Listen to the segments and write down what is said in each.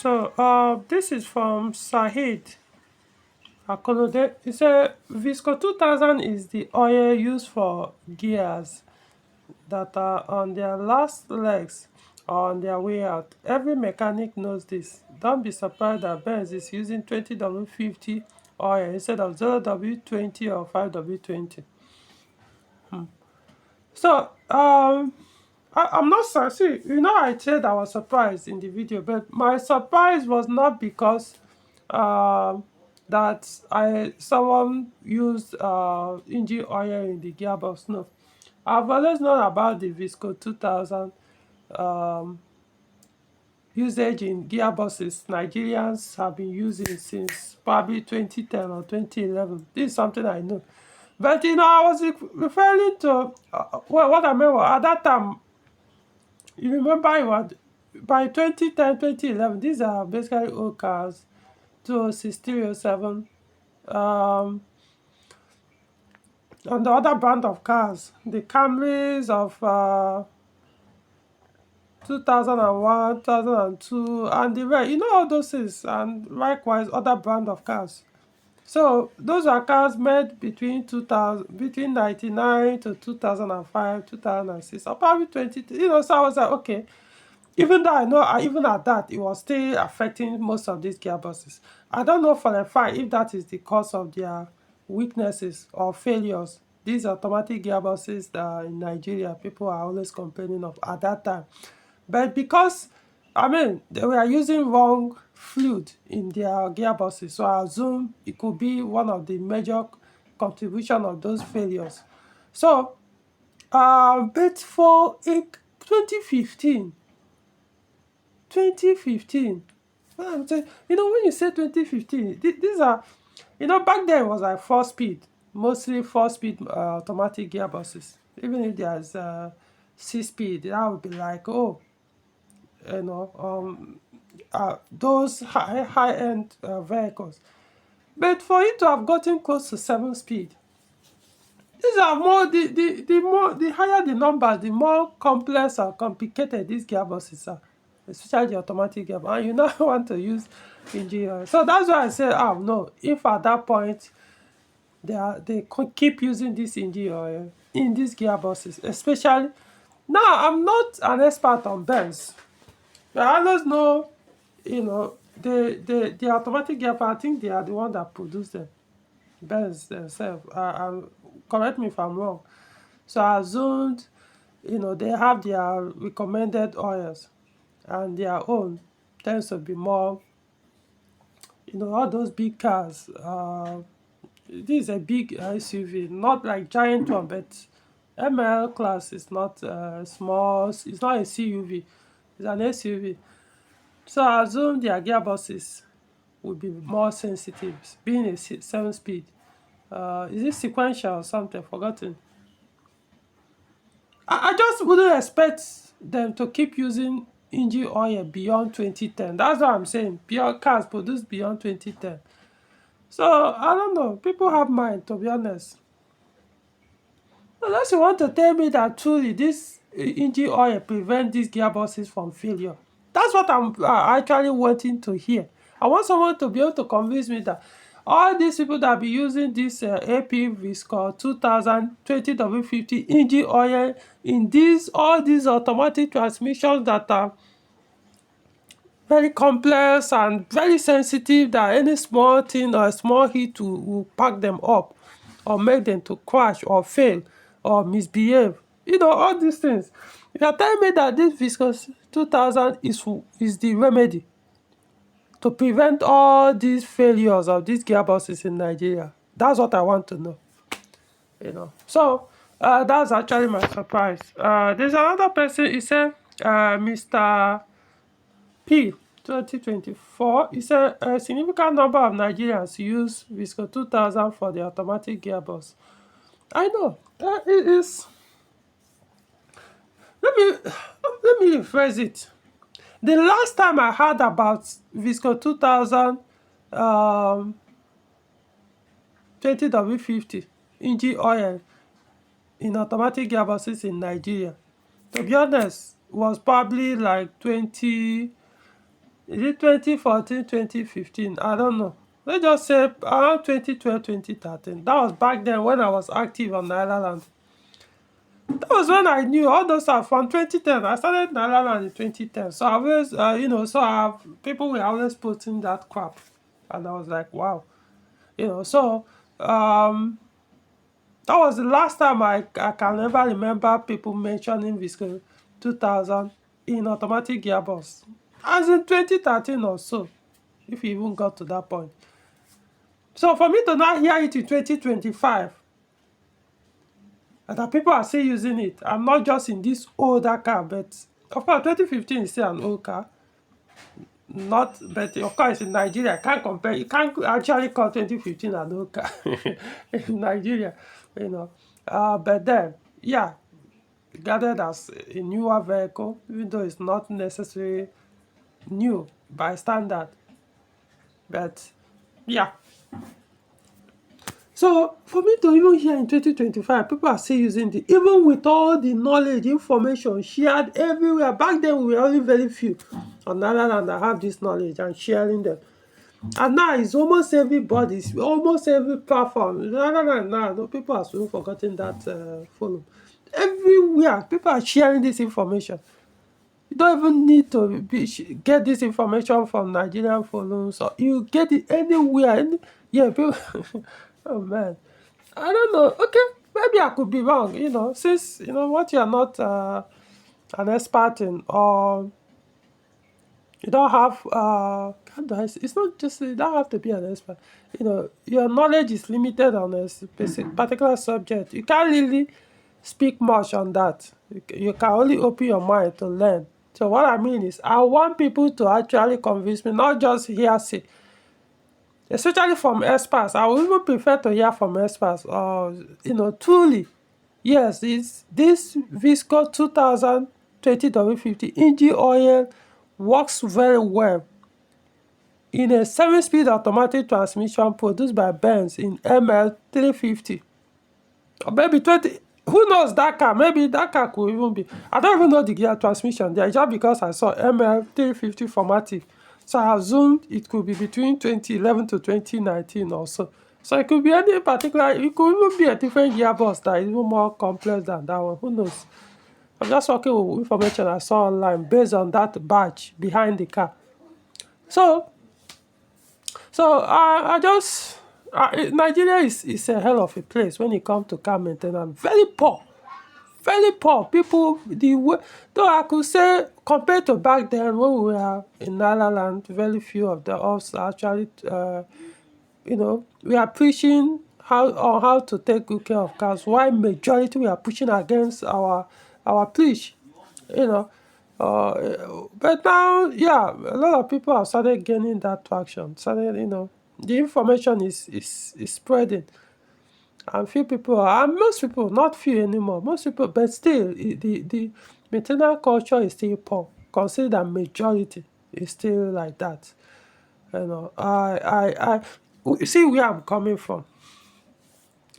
So, this is from Sahid Akolode. He said Visco 2000 is the oil used for gears that are on their last legs or on their way out. Every mechanic knows this. Don't be surprised that Benz is using 20W50 oil instead of 0W20 or 5W20. So, I'm not see, I said I was surprised in the video, but my surprise was not because that someone used engine oil in the gearbox. No, I've always known about the Visco 2000 usage in gearboxes. Nigerians have been using since probably 2010 or 2011. This is something I know. But I was referring to well, what I meant was at that time. You remember it was by 2010, 2011. These are basically old cars, 206, 307. And the other brand of cars, the Camrys of 2001, 2002, and the rest. All those things, and likewise other brand of cars. So those are cars made between 2000, between 99 to 2005, 2006, or probably 20. So I was like, okay. Even though I know, even at that, it was still affecting most of these gearboxes. I don't know for a fact if that is the cause of their weaknesses or failures. These automatic gearboxes that in Nigeria, people are always complaining of at that time. But because, they were using wrong fluid in their gearboxes, so I assume it could be one of the major contribution of those failures. So, but for 2015, 2015. Well, I'm saying, when you say 2015, these are, back then it was like 4 speed, mostly 4 speed automatic gearboxes. Even if there's 6 speed, that would be like, oh, you know, those high-end vehicles. But for it to have gotten close to 7 speed, these are more the higher the number, the more complex or complicated these gearboxes are, especially the automatic gearbox. And you now want to use engine oil. So that's why I say, no, if at that point they could keep using this engine oil in these gearboxes, especially now. I'm not an expert on Benz, but I always know, the automatic gearbox. I think they are the one that produce them. Benz themselves. Correct me if I'm wrong. So I assumed, they have their recommended oils, and their own tends to be more, all those big cars. This is a big SUV, not like giant one, but ML class is not small. It's not a CUV. It's an SUV. So I assume their gearboxes would be more sensitive, being a 7 speed. Is it sequential or something? Forgotten. I just wouldn't expect them to keep using engine oil beyond 2010. That's what I'm saying. Pure cars produced beyond 2010. So I don't know. People have mind, to be honest. Unless you want to tell me that truly this engine oil prevent these gearboxes from failure. That's what I'm actually wanting to hear. I want someone to be able to convince me that all these people that be using this AP Visco 2000 20W50 engine oil in all these automatic transmissions that are very complex and very sensitive, that any small thing or a small heat will pack them up or make them to crash or fail or misbehave. All these things. If you're telling me that this Viscos 2000 is the remedy to prevent all these failures of these gearboxes in Nigeria, that's what I want to know. So that's actually my surprise. There's another person. He said, Mr. P 2024. He said a significant number of Nigerians use Visco 2000 for the automatic gearbox. I know. It is. Let me rephrase it. The last time I heard about Visco 2000 20W50 engine oil in automatic gearboxes in Nigeria, to be honest, was probably like 20 Is it 2014, 2015? I don't know. Let's just say around 2012, 2013. That was back then when I was active on Ireland. That was when I knew all those are from 2010. I started in Ireland in 2010. So I always, so people were always posting that crap. And I was like, wow. So um, that was the last time I can ever remember people mentioning Visco 2000 in automatic gearbox. As in 2013 or so, if you even got to that point. So for me to not hear it in 2025, and that people are still using it, I'm not just in this older car, but of course 2015 is still an old car. Not, but of course in Nigeria, I can't compare. You can't actually call 2015 an old car in Nigeria, you know. But then, yeah, regarded as a newer vehicle, even though it's not necessarily new by standard. But yeah. So for me to even hear in 2025, people are still using the, even with all the knowledge, information shared everywhere. Back then we were only very few on the other hand that have this knowledge and sharing them. And now it's almost everybody, it's almost every platform. No, people have soon forgotten that forum. Everywhere, people are sharing this information. You don't even need to get this information from Nigerian forums, or you get it anywhere. Yeah, people. Oh man, I don't know. Okay, maybe I could be wrong. Since what you're not an expert in, or you don't have how do I say, it's not just, you don't have to be an expert. Your knowledge is limited on a specific particular subject. You can't really speak much on that. You can only open your mind to learn. So what I mean is, I want people to actually convince me, not just hearsay, especially from experts. I would even prefer to hear from experts, or truly, yes, this Visco 2020W50 engine oil works very well in a 7-speed automatic transmission produced by Benz in ML 350. Or maybe 20. Who knows that car? Maybe that car could even be. I don't even know the gear transmission there, just because I saw ML 350 formatic. So I assumed it could be between 2011 to 2019 or so. So it could be any particular, it could even be a different gearbox that is even more complex than that one. Who knows? I'm just working with information I saw online based on that badge behind the car. So I just Nigeria is a hell of a place when it comes to car maintenance. Very poor, very poor. People, though I could say compared to back then when we were in Ireland, very few of us actually, we are preaching how to take good care of cars. While majority we are pushing against our preach, you know. But now, yeah, a lot of people have started gaining that traction. The information is spreading, and few people, and most people, not few anymore, most people, but still, the maintenance culture is still poor. Consider that majority is still like that. See where I'm coming from.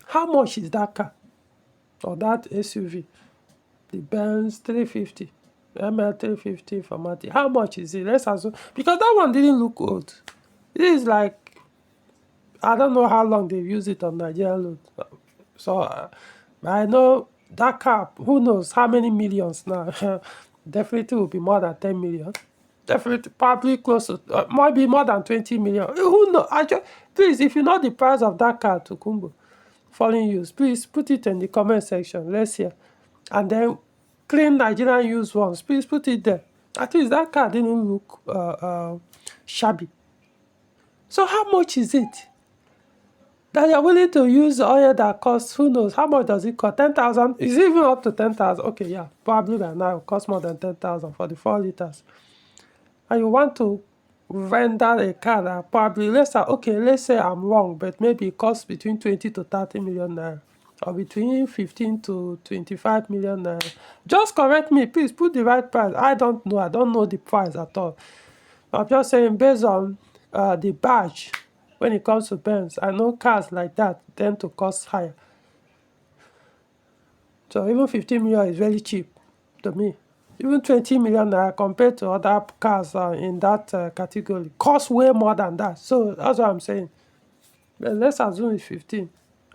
How much is that car or that SUV? The Benz 350, ML 350 formatic. How much is it? Let's assume, because that one didn't look old. This is like, I don't know how long they've used it on Nigerian road. So I know that car, who knows how many millions now. Definitely will be more than 10 million. Definitely, probably close to, might be more than 20 million. Who knows? Please, if you know the price of that car to Kumbo, foreign use, please put it in the comment section. Let's hear. And then clean Nigerian used ones, please put it there. At least that car didn't look shabby. So how much is it that you're willing to use oil that costs, who knows, how much does it cost? 10,000? Is it even up to 10,000? Okay, yeah, probably by now it will cost more than 10,000 for the 4 liters. And you want to render a car that probably, let's say I'm wrong, but maybe it costs between 20 to 30 million naira, or between 15 to 25 million naira. Just correct me, please put the right price. I don't know the price at all. I'm just saying, based on the badge, when it comes to Benz, I know cars like that tend to cost higher. So even 15 million is very cheap to me. Even 20 million naira compared to other cars in that category cost way more than that. So that's what I'm saying. But let's assume it's 15,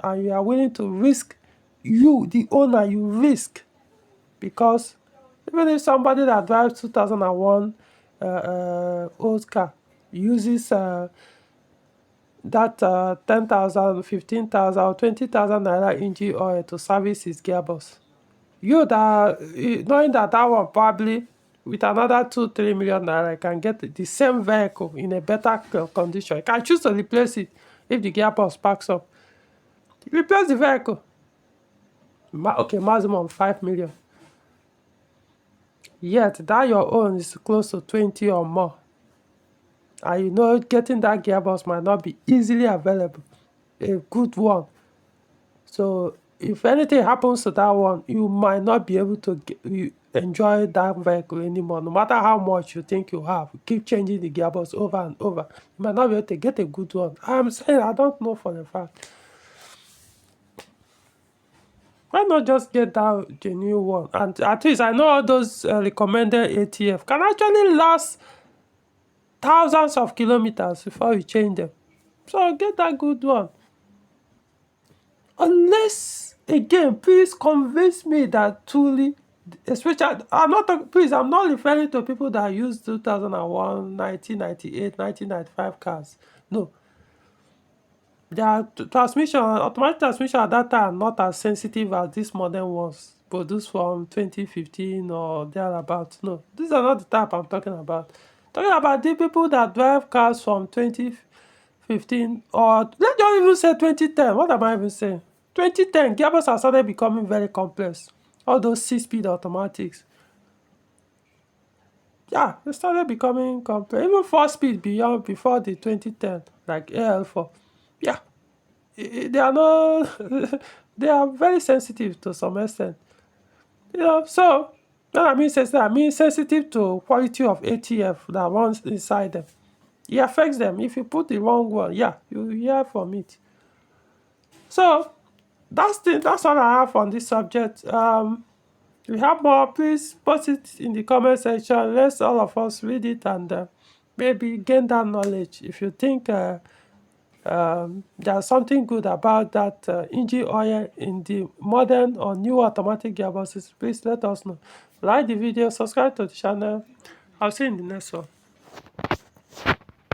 and you are willing to risk, you, the owner, you risk, because even if somebody that drives 2001 old car uses that 10,000, 15,000, or 20,000 naira engine oil to service his gearbox, you that knowing that that one probably with another 2-3 million naira can get the same vehicle in a better condition. You can choose to replace it if the gearbox packs up. Replace the vehicle. Okay, maximum 5 million. Yet that your own is close to 20 or more. And you know getting that gearbox might not be easily available. A good one. So if anything happens to that one, you might not be able to enjoy that vehicle anymore. No matter how much you think you have, you keep changing the gearbox over and over, you might not be able to get a good one. I'm saying I don't know for the fact. Why not just get that genuine one? And at least I know all those recommended ATF can actually last thousands of kilometers before you change them. So get that good one. Unless, again, please convince me that truly, especially, I'm not referring to people that use 2001, 1998, 1995 cars. No. Their automatic transmission at that time are not as sensitive as these modern ones produced from 2015 or thereabouts. No, these are not the type I'm talking about. Talking about the people that drive cars from 2015, or let's just even say 2010. What am I even saying? 2010, gearbox has started becoming very complex. All those 6-speed automatics. Yeah, they started becoming complex. Even 4-speed beyond before the 2010, like AL4. Yeah, they are not they are very sensitive to some extent. So when I mean sensitive, I mean sensitive to quality of ATF that runs inside them. It affects them. If you put the wrong one, yeah, you hear from it. So that's all I have on this subject. If you have more, please post it in the comment section. Let's all of us read it and maybe gain that knowledge. If you think there's something good about that engine oil in the modern or new automatic gearboxes, please let us know. Like the video, subscribe to the channel. I'll see you in the next one.